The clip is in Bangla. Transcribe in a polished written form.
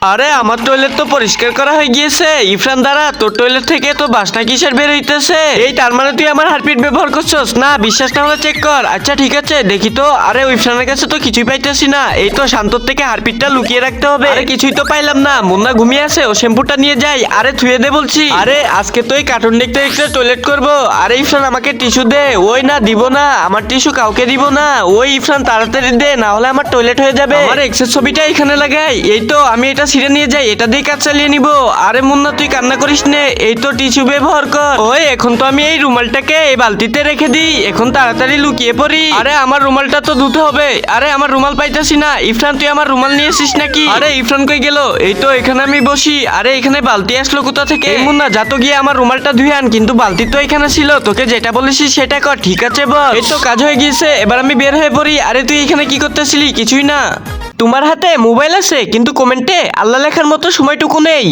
আরে আমার টয়লেট তো পরিষ্কার করা হয়ে গিয়েছে। ইরফান দাঁড়া, তোর টয়লেট থেকে তো বাসনা কিসের বের হইতেছে? এই তার মানে তুই আমার হারপিট ব্যবহার করছস না? বিশ্বাস না হলে চেক কর। আচ্ছা ঠিক আছে, দেখি তো। আরে ইরফানের কাছে তো কিছুই পাইতেছি না। এই তো শান্তর থেকে হারপিটটা লুকিয়ে রাখতে হবে। আরে কিছুই তো পাইলাম না। মুন্না ঘুমিয়ে আছে, ও শ্যাম্পুটা নিয়ে যাই। আরে থুয়ে দে বলছি। আরে আজকে তো এই কার্টুন দেখতে দেখতে টয়লেট করবো। আরে ইরফান আমাকে টিস্যু দে। ওই না, দিব না, আমার টিস্যু কাউকে দিব না। ওই ইরফান তাড়াতাড়ি দে, না হলে আমার টয়লেট হয়ে যাবে। আমার এক্সের ছবিটা এখানে লাগাই। এই তো আমি এটা ছিঁড়ে নিয়ে যাই, এটা দিয়ে কাজ চালিয়ে নিব। আরে মুন্না তুই কান্না করিস নে, এই তো টিস্যু ব্যবহার কর। ওই এখন তো আমি এই রুমালটাকে এই বালতিতে রেখে দিই। এখন তাড়াতাড়ি লুকিয়ে পড়ি। আরে আমার রুমালটা তো ধুতে হবে। আরে আমার রুমাল পাইতাছি না। ইরফান তুই আমার রুমাল নিয়ে এসিস নাকি? আরে ইরফান কই গেল? এই তো এখানে আমি বসি। আরে এখানে বালতি আসলো কোথা থেকে? এই মুন্না যা তো গিয়ে আমার রুমালটা ধুয়ে আন। কিন্তু বালতি তো এখানে ছিল, তোকে যেটা বলেছি সেটা কর। ঠিক আছে বল। এই তো কাজ হয়ে গিয়েছে, এবার আমি বের হয়ে পড়ি। আরে তুই এখানে কি করতেছিলি? কিছুই না। তোমার হাতে মোবাইল আছে কিন্তু কমেন্টে আল্লাহ লেখার মতো সময়টুকু নেই।